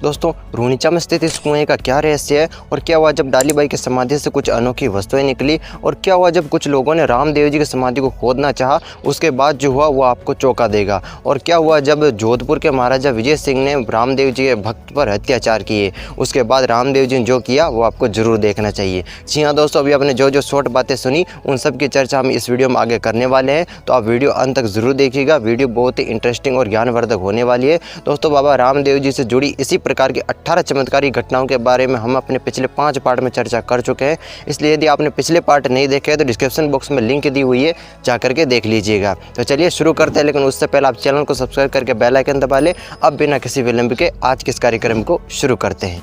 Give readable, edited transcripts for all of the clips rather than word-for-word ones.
दोस्तों, रूनीचा में स्थित इस कुएं का क्या रहस्य है और क्या हुआ जब डालीबाई की समाधि से कुछ अनोखी वस्तुएं निकली और क्या हुआ जब कुछ लोगों ने रामदेव जी की समाधि को खोदना चाहा, उसके बाद जो हुआ वो आपको चौंका देगा। और क्या हुआ जब जोधपुर के महाराजा विजय सिंह ने रामदेव जी के भक्त पर अत्याचार किए, उसके बाद रामदेव जी ने जो किया वो आपको जरूर देखना चाहिए। जी हाँ दोस्तों, अभी आपने जो जो शॉर्ट बातें सुनी उन सब की चर्चा हम इस वीडियो में आगे करने वाले हैं, तो आप वीडियो अंत तक जरूर देखिएगा। वीडियो बहुत ही इंटरेस्टिंग और ज्ञानवर्धक होने वाली है। दोस्तों, बाबा रामदेव जी से जुड़ी इसी प्रकार की 18 चमत्कारी घटनाओं के बारे में हम अपने पिछले 5 पार्ट में चर्चा कर चुके हैं, इसलिए यदि आपने पिछले पार्ट नहीं देखे हैं तो डिस्क्रिप्शन बॉक्स में लिंक दी हुई है, जा करके देख लीजिएगा। तो चलिए शुरू करते हैं, लेकिन उससे पहले आप चैनल को सब्सक्राइब करके बेल आइकन दबा लें। अब बिना किसी विलंब के आज के इस कार्यक्रम को शुरू करते हैं।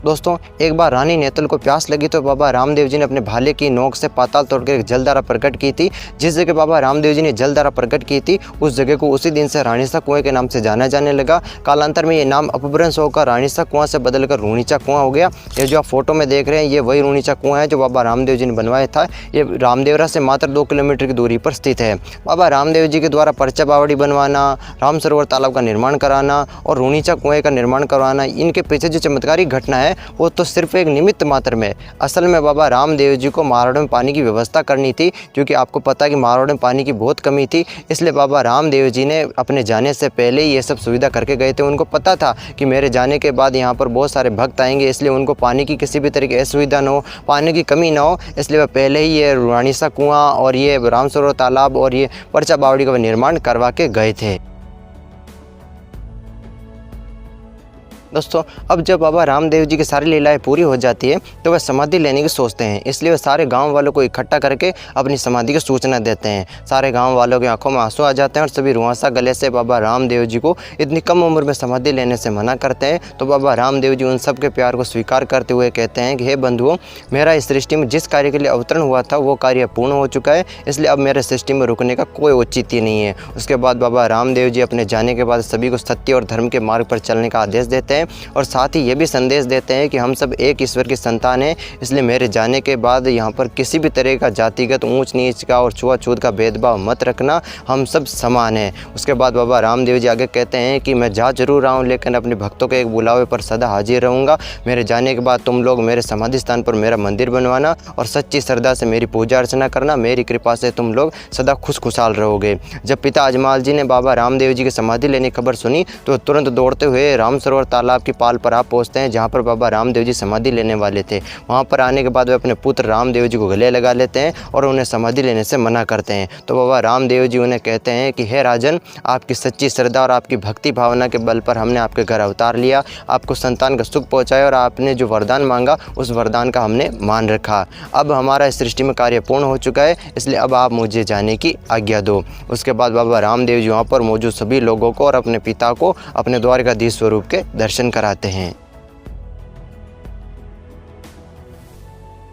दोस्तों, एक बार रानी नेतल को प्यास लगी तो बाबा रामदेव जी ने अपने भाले की नोक से पाताल तोड़कर एक जलधारा प्रकट की थी। जिस जगह बाबा रामदेव जी ने जलधारा प्रकट की थी उस जगह को उसी दिन से रानीसा कुएं के नाम से जाना जाने लगा। कालांतर में ये नाम अपभ्रंश होकर रानीसा कुआं से बदलकर रूनीचा कुआं हो गया। ये जो आप फोटो में देख रहे हैं ये वही रूनीचा कुआं है जो बाबा रामदेव जी ने बनवाया था। ये रामदेवरा से मात्र 2 किलोमीटर की दूरी पर स्थित है। बाबा रामदेव जी के द्वारा पर्चा बावड़ी बनवाना, राम सरोवर तालाब का निर्माण कराना और रूनीचा कुएं का निर्माण करवाना, इनके पीछे जो चमत्कारी घटना है वो तो सिर्फ एक निमित्त मात्र में। असल में बाबा रामदेव जी को मारवाड़ में पानी की व्यवस्था करनी थी, क्योंकि आपको पता है कि मारवाड़ में पानी की बहुत कमी थी। इसलिए बाबा रामदेव जी ने अपने जाने से पहले ये सब सुविधा करके गए थे। उनको पता था कि मेरे जाने के बाद यहाँ पर बहुत सारे भक्त आएंगे, इसलिए उनको पानी की किसी भी तरह की असुविधा न हो, पानी की कमी ना हो, इसलिए वह पहले ही ये रानीसा कुआं और ये राम सरोवर तालाब और ये पर्चा बावड़ी का निर्माण करवा के गए थे। दोस्तों, अब जब बाबा रामदेव जी की सारी लीलाएं पूरी हो जाती है तो वह समाधि लेने की सोचते हैं, इसलिए वह सारे गांव वालों को इकट्ठा करके अपनी समाधि की सूचना देते हैं। सारे गांव वालों की आंखों में आंसू आ जाते हैं और सभी रुआंसा गले से बाबा रामदेव जी को इतनी कम उम्र में समाधि लेने से मना करते हैं। तो बाबा रामदेव जी उन सब के प्यार को स्वीकार करते हुए कहते हैं कि हे बंधुओं, मेरा इस सृष्टि में जिस कार्य के लिए अवतरण हुआ था वो कार्य पूर्ण हो चुका है, इसलिए अब मेरे सृष्टि में रुकने का कोई औचित्य नहीं है। उसके बाद बाबा रामदेव जी अपने जाने के बाद सभी को सत्य और धर्म के मार्ग पर चलने का आदेश देते हैं और साथ ही ये भी संदेश देते हैं कि हम सब एक ईश्वर की संतान हैं, इसलिए मेरे जाने के बाद यहाँ पर किसी भी तरह का जातिगत ऊंच नीच का और छुआछूत का भेदभाव मत रखना, हम सब समान हैं। उसके बाद बाबा रामदेव जी आगे कहते हैं कि मैं जा जरूर रहा हूँ, लेकिन अपने भक्तों के एक बुलावे पर सदा हाजिर रहूँगा। मेरे जाने के बाद तुम लोग मेरे समाधि स्थान पर मेरा मंदिर बनवाना और सच्ची श्रद्धा से मेरी पूजा अर्चना करना। मेरी कृपा से तुम लोग सदा खुशखुशाल रहोगे। जब पिता अजमाल जी ने बाबा रामदेव जी की समाधि लेने की खबर सुनी तो तुरंत दौड़ते हुए राम सरोवर तालाब की पाल पर आप पहुंचते हैं, जहां पर बाबा रामदेव जी समाधि लेने वाले थे। वहां पर आने के बाद वे अपने पुत्र रामदेव जी को गले लगा लेते हैं और उन्हें समाधि लेने से मना करते हैं। तो बाबा रामदेव जी उन्हें कहते हैं कि हे राजन, आपकी सच्ची श्रद्धा और आपकी भक्ति भावना के बल पर हमने आपके घर अवतार लिया, आपको संतान का सुख पहुँचाया और आपने जो वरदान मांगा उस वरदान का हमने मान रखा। अब हमारा इस सृष्टि में कार्य पूर्ण हो चुका है, इसलिए अब आप मुझे जाने की आज्ञा दो। उसके बाद बाबा रामदेव जी वहाँ पर मौजूद सभी लोगों को और अपने पिता को अपने द्वारकाधीश स्वरूप के दर्शन कराते हैं।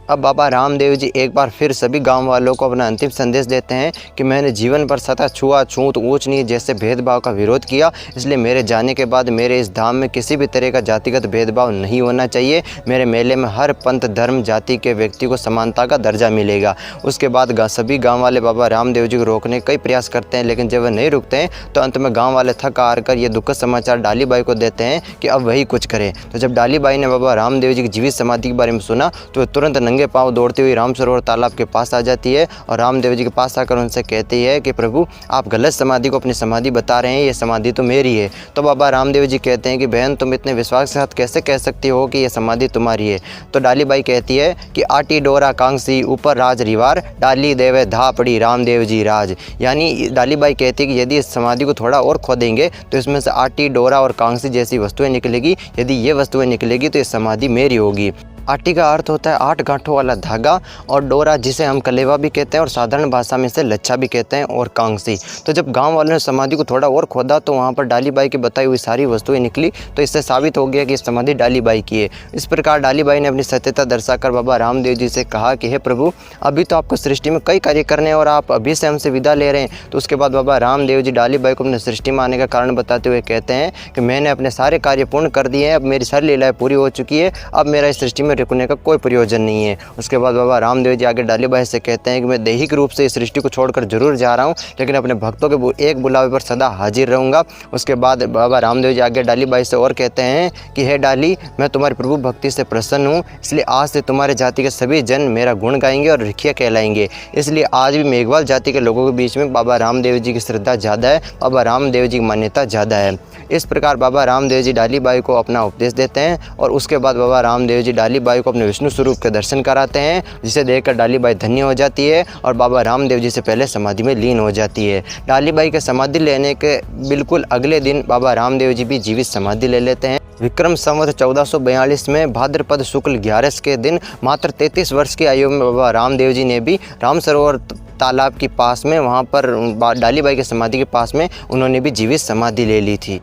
अब बाबा रामदेव जी एक बार फिर सभी गांव वालों को अपना अंतिम संदेश देते हैं कि मैंने जीवन पर सदा छुआछूत ऊंच नीच जैसे भेदभाव का विरोध किया, इसलिए मेरे जाने के बाद मेरे इस धाम में किसी भी तरह का जातिगत भेदभाव नहीं होना चाहिए। मेरे मेले में हर पंथ धर्म जाति के व्यक्ति को समानता का दर्जा मिलेगा। उसके बाद सभी गाँव वाले बाबा रामदेव जी को रोकने कई प्रयास करते हैं, लेकिन जब वह नहीं रुकते हैं तो अंत में गाँव वाले थक हार कर ये दुखद समाचार डालीबाई को देते हैं कि अब वही कुछ करे। तो जब डालीबाई ने बाबा रामदेव जी की जीवित समाधि के बारे में सुना तो तुरंत नंगे पांव दौड़ती हुई राम सरोवर तालाब के पास आ जाती है और रामदेव जी के पास आकर उनसे कहती है कि प्रभु, आप गलत समाधि को अपनी समाधि बता रहे हैं, ये समाधि तो मेरी है। तो बाबा रामदेव जी कहते हैं कि बहन, तुम इतने विश्वास के साथ कैसे कह सकती हो कि ये समाधि तुम्हारी है। तो डालीबाई कहती है कि आटी डोरा कांसी ऊपर राज रिवार, डाली देवे धा पड़ी रामदेव जी राज। यानी डालीबाई कहती है कि यदि इस समाधि को थोड़ा और खोदेंगे तो इसमें से आटी डोरा और कांसी जैसी वस्तुएं निकलेगी। यदि ये वस्तुएं निकलेगी तो ये समाधि मेरी होगी। आटी का अर्थ होता है 8 गांठों वाला धागा और डोरा जिसे हम कलेवा भी कहते हैं और साधारण भाषा में इसे लच्छा भी कहते हैं और कांसी। तो जब गांव वालों ने समाधि को थोड़ा और खोदा तो वहां पर डालीबाई की बताई हुई सारी वस्तुएं निकली, तो इससे साबित हो गया कि समाधि डालीबाई की है। इस प्रकार डालीबाई ने अपनी सत्यता दर्शाकर बाबा रामदेव जी से कहा कि हे प्रभु, अभी तो आपको सृष्टि में कई कार्य करने हैं और आप अभी से हमसे विदा ले रहे हैं। तो उसके बाद बाबा रामदेव जी डालीबाई को अपने सृष्टि में आने का कारण बताते हुए कहते हैं कि मैंने अपने सारे कार्य पूर्ण कर दिए हैं, अब मेरी सारी लीलाएं पूरी हो चुकी है, अब मेरा इस सृष्टि में रुकने का कोई प्रयोजन नहीं है। उसके बाद बाबा रामदेव जी आगे डालीबाई से कहते हैं कि मैं दैहिक रूप से इस सृष्टि को छोड़कर जरूर जा रहा हूँ, लेकिन अपने भक्तों के एक बुलावे पर सदा हाजिर रहूँगा। उसके बाद बाबा रामदेव जी आगे डालीबाई से और कहते हैं कि हे डाली, मैं तुम्हारी प्रभु भक्ति से प्रसन्न हूँ, इसलिए आज से तुम्हारे जाति के सभी जन मेरा गुण गाएंगे और रिखिया कहलाएंगे। इसलिए आज भी मेघवाल जाति के लोगों के बीच में बाबा रामदेव जी की श्रद्धा ज़्यादा है, बाबा रामदेव जी की मान्यता ज़्यादा है। इस प्रकार बाबा रामदेव जी डालीबाई को अपना उपदेश देते हैं और उसके बाद बाबा रामदेव जी डालीबाई को अपने विष्णु स्वरूप के दर्शन कराते हैं, जिसे देखकर डालीबाई धन्य हो जाती है और बाबा रामदेव जी से पहले समाधि में लीन हो जाती है। डालीबाई के समाधि लेने के बिल्कुल अगले दिन बाबा रामदेव जी भी जीवित समाधि ले लेते हैं। विक्रम संवत 1442 में भाद्रपद शुक्ल 11 के दिन मात्र 33 वर्ष की आयु में बाबा रामदेव जी ने भी राम सरोवर तालाब के पास में, वहाँ पर डालीबाई के समाधि के पास में उन्होंने भी जीवित समाधि ले ली थी।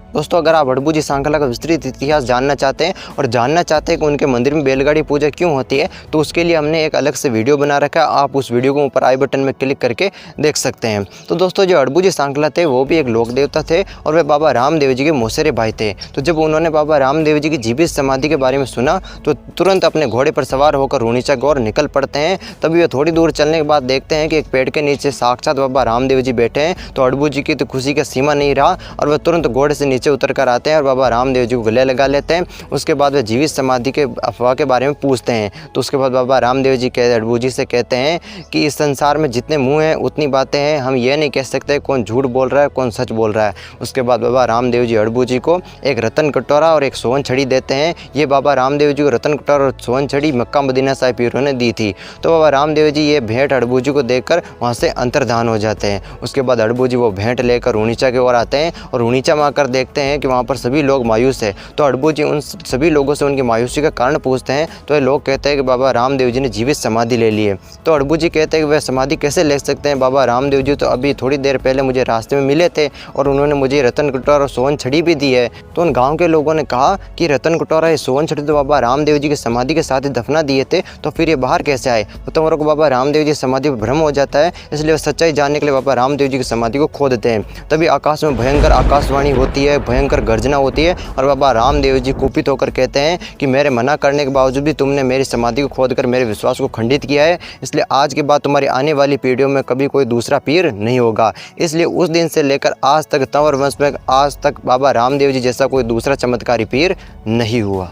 दोस्तों, अगर आप अड़बू जी सांखला का विस्तृत इतिहास जानना चाहते हैं और जानना चाहते हैं कि उनके मंदिर में बैलगाड़ी पूजा क्यों होती है, तो उसके लिए हमने एक अलग से वीडियो बना रखा है। आप उस वीडियो को ऊपर आई बटन में क्लिक करके देख सकते हैं। तो दोस्तों, जो अड़बू जी सांखला थे वो भी एक लोक देवता थे और वे बाबा रामदेव जी के मौसेरे भाई थे। तो जब उन्होंने बाबा रामदेव जी की जीवित समाधि के बारे में सुना तो तुरंत अपने घोड़े पर सवार होकर रूणीचा गौर निकल पड़ते हैं। तभी वे थोड़ी दूर चलने के बाद देखते हैं कि एक पेड़ के नीचे साक्षात बाबा रामदेव जी बैठे हैं। तो अड़बू जी की तो खुशी का सीमा नहीं रहा और वह तुरंत घोड़े से नीचे उतर कर आते हैं और बाबा रामदेव जी को गले लगा लेते हैं। उसके बाद वे जीवित समाधि के अफवाह के बारे में पूछते हैं। तो उसके बाद बाबा रामदेव जी अड़बू जी से कहते हैं कि इस संसार में जितने मुंह हैं उतनी बातें हैं, हम ये नहीं कह सकते कौन झूठ बोल रहा है कौन सच बोल रहा है। उसके बाद बाबा रामदेव जी अड़बू जी को एक रतन कटोरा और एक सोन छड़ी देते हैं। ये बाबा रामदेव जी को रतन कटोरा और सोन छड़ी मक्का मदीना साहिब पीरों ने दी थी। तो बाबा रामदेव जी ये भेंट अड़बू जी को देखकर वहाँ से अंतर्धान हो जाते हैं। उसके बाद अड़बू जी वो भेंट लेकर रूणीचा की ओर आते हैं और रूणीचा में आकर देखते हैं कि वहाँ पर सभी लोग मायूस है। तो अड़बू जी उन सभी लोगों से उनकी मायूसी का कारण पूछते हैं। तो ये लोग कहते हैं कि बाबा रामदेव जी ने जीवित समाधि ले ली है। तो अड़बू जी कहते हैं कि वह समाधि कैसे ले सकते हैं, बाबा रामदेव जी तो अभी थोड़ी देर पहले मुझे रास्ते में मिले थे और उन्होंने मुझे रतन कटोरा और सोन छड़ी भी दी है। तो उन गाँव के लोगों ने कहा कि रतन कटोरा या सोन छड़ी तो बाबा रामदेव जी की समाधि के साथ ही दफना दिए थे, तो फिर ये बाहर कैसे आए। तो तुम्हारे को बाबा रामदेव जी समाधि पर भ्रम हो जाता है, इसलिए वह सच्चाई जानने के लिए बाबा रामदेव जी की समाधि को खोदते हैं। तभी आकाश में भयंकर आकाशवाणी होती है, भयंकर गर्जना होती है और बाबा रामदेव जी कुपित होकर कहते हैं कि मेरे मना करने के बावजूद भी तुमने मेरी समाधि को खोदकर मेरे विश्वास को खंडित किया है, इसलिए आज के बाद तुम्हारी आने वाली पीढ़ियों में कभी कोई दूसरा पीर नहीं होगा। इसलिए उस दिन से लेकर आज तक तंवर वंश में आज तक बाबा रामदेव जी जैसा कोई दूसरा चमत्कारी पीर नहीं हुआ।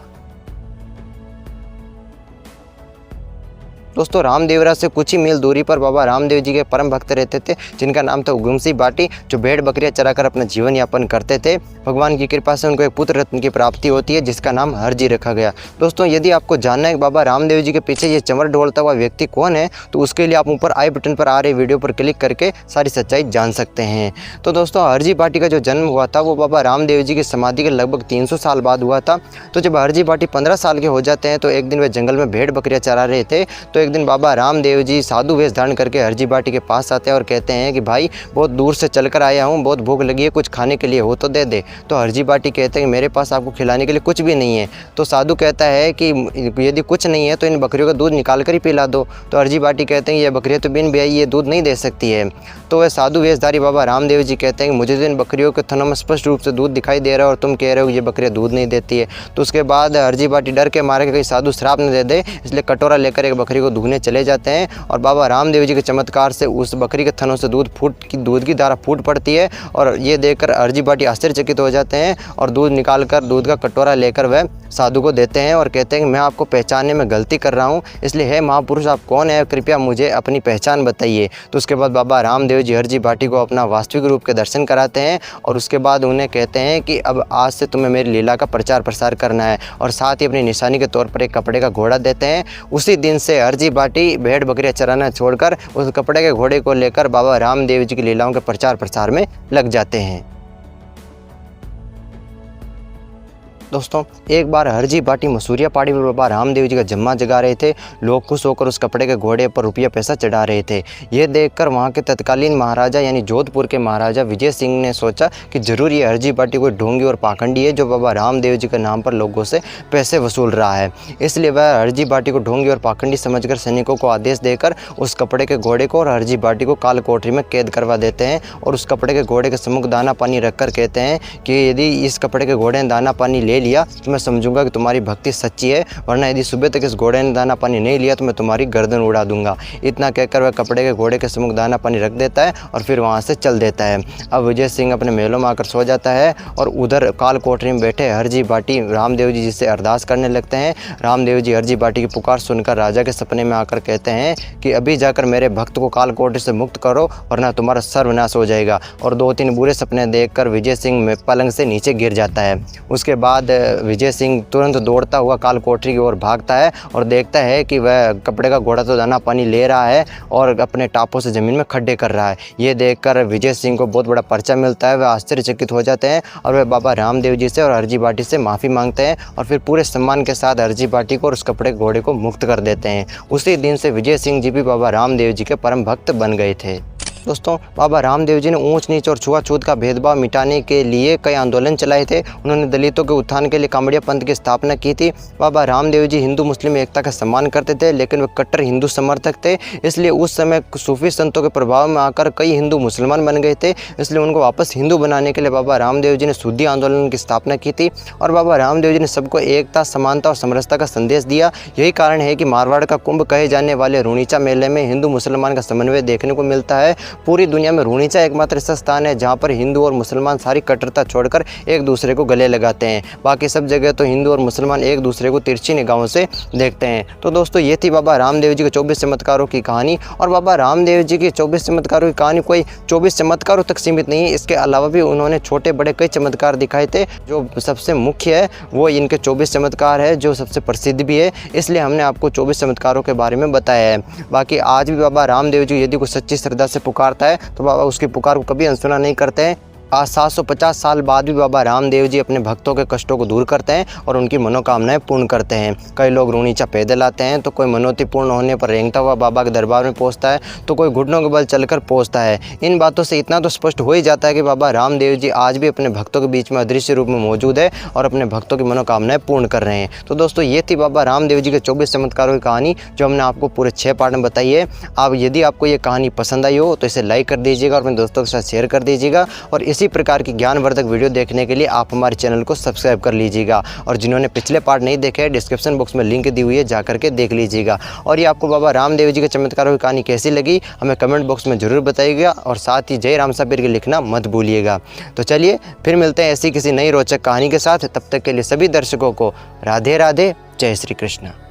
दोस्तों, रामदेवरा से कुछ ही मील दूरी पर बाबा रामदेव जी के परम भक्त रहते थे, जिनका नाम था उगमसी बाटी, जो भेड़ बकरियां चराकर अपना जीवन यापन करते थे। भगवान की कृपा से उनको एक पुत्र रत्न की प्राप्ति होती है, जिसका नाम हरजी रखा गया। दोस्तों, यदि आपको जानना है कि बाबा रामदेव जी के पीछे ये चंवर ढोलता हुआ व्यक्ति कौन है, तो उसके लिए आप ऊपर आई बटन पर आ रहे वीडियो पर क्लिक करके सारी सच्चाई जान सकते हैं। तो दोस्तों, हरजी बाटी का जो जन्म हुआ था वो बाबा रामदेव जी की समाधि के लगभग 300 साल बाद हुआ था। तो जब हरजी बाटी 15 साल के हो जाते हैं तो एक दिन वे जंगल में भेड़ बकरियां चरा रहे थे। तो एक दिन बाबा रामदेव जी साधु वेश धारण करके हरजी बाटी के पास आते हैं और कहते हैं कि भाई, बहुत दूर से चलकर आया हूँ, बहुत भूख लगी है, कुछ खाने के लिए हो तो दे दे। तो हरजी बाटी कहते हैं कि मेरे पास आपको खिलाने के लिए कुछ भी नहीं है। तो साधु कहता है कि यदि कुछ नहीं है तो इन बकरियों का दूध निकाल कर ही पिला दो। तो हरजी बाटी कहते हैं ये बकरियाँ तो बिन ब्याई ये दूध नहीं दे सकती है। तो वह साधु वेशधारी बाबा रामदेव जी कहते हैं कि मुझे तो इन बकरियों के थनों में स्पष्ट रूप से दूध दिखाई दे रहा है और तुम कह रहे हो ये बकरियाँ दूध नहीं देती है। तो उसके बाद हरजी बाटी डर के मारे कहीं साधु श्राप न दे दे, इसलिए कटोरा लेकर एक बकरी को दूधने चले जाते हैं और बाबा रामदेव जी के चमत्कार से उस बकरी के थनों से दूध की धारा फूट पड़ती है। और ये देखकर हरजी बाटी आश्चर्यचकित हो जाते हैं और दूध निकालकर दूध का कटोरा लेकर वह साधु को देते हैं और कहते हैं कि मैं आपको पहचानने में गलती कर रहा हूँ, इसलिए हे महापुरुष आप कौन है, कृपया मुझे अपनी पहचान बताइए। तो उसके बाद बाबा रामदेव जी हरजी बाटी को अपना वास्तविक रूप के दर्शन कराते हैं और उसके बाद उन्हें कहते हैं कि अब आज से तुम्हें मेरी लीला का प्रचार प्रसार करना है और साथ ही अपनी निशानी के तौर पर एक कपड़े का घोड़ा देते हैं। उसी दिन से हरजी बाटी भेड़ बकरियां चराना छोड़कर उस कपड़े के घोड़े को लेकर बाबा रामदेव जी की लीलाओं के प्रचार प्रसार में लग जाते हैं। दोस्तों एक बार हरजी बाटी मसूरिया पहाड़ी पर बाबा रामदेव जी का जम्मा जगा रहे थे। लोग खुश होकर उस कपड़े के घोड़े पर रुपया पैसा चढ़ा रहे थे। ये देखकर वहाँ के तत्कालीन महाराजा यानी जोधपुर के महाराजा विजय सिंह ने सोचा कि जरूर ये हरजी बाटी कोई ढोंगी और पाखंडी है जो बाबा रामदेव जी के नाम पर लोगों से पैसे वसूल रहा है। इसलिए वह हरजी बाटी को ढोंगी और पाखंडी समझकर सैनिकों को आदेश देकर उस कपड़े के घोड़े को और हरजी बाटी को काल कोठरी में कैद करवा देते हैं और उस कपड़े के घोड़े के सम्मुख दाना पानी रखकर कहते हैं कि यदि इस कपड़े के घोड़े ने दाना पानी ले लिया तो मैं समझूंगा कि तुम्हारी भक्ति सच्ची है, वरना यदि सुबह तक इस घोड़े ने दाना पानी नहीं लिया तो मैं तुम्हारी गर्दन उड़ा दूंगा। इतना कहकर वह कपड़े के घोड़े के सम्मुख दाना पानी रख देता है और फिर वहाँ से चल देता है। अब विजय सिंह अपने महलों में आकर सो जाता है और उधर काल कोठरी में बैठे हरजी बाटी रामदेव जी जिससे अरदास करने लगते हैं। रामदेव जी हरजी बाटी की पुकार सुनकर राजा के सपने में आकर कहते हैं कि अभी जाकर मेरे भक्त को काल कोठरी से मुक्त करो वरना तुम्हारा सर्वनाश हो जाएगा। और 2-3 बुरे सपने देखकर विजय सिंह पलंग से नीचे गिर जाता है। उसके बाद विजय सिंह तुरंत दौड़ता हुआ काल कोठरी की ओर भागता है और देखता है कि वह कपड़े का घोड़ा तो दाना पानी ले रहा है और अपने टापों से ज़मीन में खड्डे कर रहा है। ये देखकर विजय सिंह को बहुत बड़ा पर्चा मिलता है। वह आश्चर्यचकित हो जाते हैं और वह बाबा रामदेव जी से और हरजी बाटी से माफ़ी मांगते हैं और फिर पूरे सम्मान के साथ हरजी बाटी को और उस कपड़े के घोड़े को मुक्त कर देते हैं। उसी दिन से विजय सिंह जी भी बाबा रामदेव जी के परम भक्त बन गए थे। दोस्तों बाबा रामदेव जी ने ऊंच नीच और छुआछूत का भेदभाव मिटाने के लिए कई आंदोलन चलाए थे। उन्होंने दलितों के उत्थान के लिए कामड़िया पंथ की स्थापना की थी। बाबा रामदेव जी हिंदू मुस्लिम एकता का सम्मान करते थे, लेकिन वे कट्टर हिंदू समर्थक थे। इसलिए उस समय सूफी संतों के प्रभाव में आकर कई हिंदू मुसलमान बन गए थे। इसलिए उनको वापस हिंदू बनाने के लिए बाबा रामदेव जी ने शुद्धि आंदोलन की स्थापना की थी और बाबा रामदेव जी ने सबको एकता, समानता और समरसता का संदेश दिया। यही कारण है कि मारवाड़ का कुंभ कहे जाने वाले रूणीचा मेले में हिंदू मुसलमान का समन्वय देखने को मिलता है। पूरी दुनिया में रूणीचा एकमात्र ऐसा स्थान है जहाँ पर हिंदू और मुसलमान सारी कट्टरता छोड़कर एक दूसरे को गले लगाते हैं। बाकी सब जगह तो हिंदू और मुसलमान एक दूसरे को तिरछी निगाहों से देखते हैं। तो दोस्तों ये थी बाबा रामदेव जी के 24 चमत्कारों की कहानी। और बाबा रामदेव जी की 24 चमत्कारों की कहानी कोई 24 चमत्कारों तक सीमित नहीं है। इसके अलावा भी उन्होंने छोटे बड़े कई चमत्कार दिखाए थे। जो सबसे मुख्य है वो इनके 24 चमत्कार है जो सबसे प्रसिद्ध भी है, इसलिए हमने आपको 24 चमत्कारों के बारे में बताया है। बाकी आज भी बाबा रामदेव जी यदि कोई सच्ची श्रद्धा से पुकारता है तो बाबा उसकी पुकार को कभी अनसुना नहीं करते हैं। आज 750 साल बाद भी बाबा रामदेव जी अपने भक्तों के कष्टों को दूर करते हैं और उनकी मनोकामनाएं पूर्ण करते हैं। कई लोग रूणीचा पैदल आते हैं, तो कोई मनोती पूर्ण होने पर रेंगता हुआ बाबा के दरबार में पहुंचता है, तो कोई घुटनों के बल चलकर पहुंचता है। इन बातों से इतना तो स्पष्ट हो ही जाता है कि बाबा रामदेव जी आज भी अपने भक्तों के बीच में अदृश्य रूप में मौजूद है और अपने भक्तों की मनोकामनाएं पूर्ण कर रहे हैं। तो दोस्तों ये थी बाबा रामदेव जी के 24 चमत्कारों की कहानी जो हमने आपको पूरे 6 पार्ट में बताई है। अब यदि आपको ये कहानी पसंद आई हो तो इसे लाइक कर दीजिएगा और अपने दोस्तों के साथ शेयर कर दीजिएगा। और इसी प्रकार की ज्ञानवर्धक वीडियो देखने के लिए आप हमारे चैनल को सब्सक्राइब कर लीजिएगा। और जिन्होंने पिछले पार्ट नहीं देखे हैं, डिस्क्रिप्शन बॉक्स में लिंक दी हुई है, जाकर के देख लीजिएगा। और ये आपको बाबा रामदेव जी के चमत्कारों की कहानी कैसी लगी हमें कमेंट बॉक्स में जरूर बताइएगा। और साथ ही जय राम साबीर के लिखना मत भूलिएगा। तो चलिए फिर मिलते हैं ऐसी किसी नई रोचक कहानी के साथ। तब तक के लिए सभी दर्शकों को राधे राधे, जय श्री कृष्ण।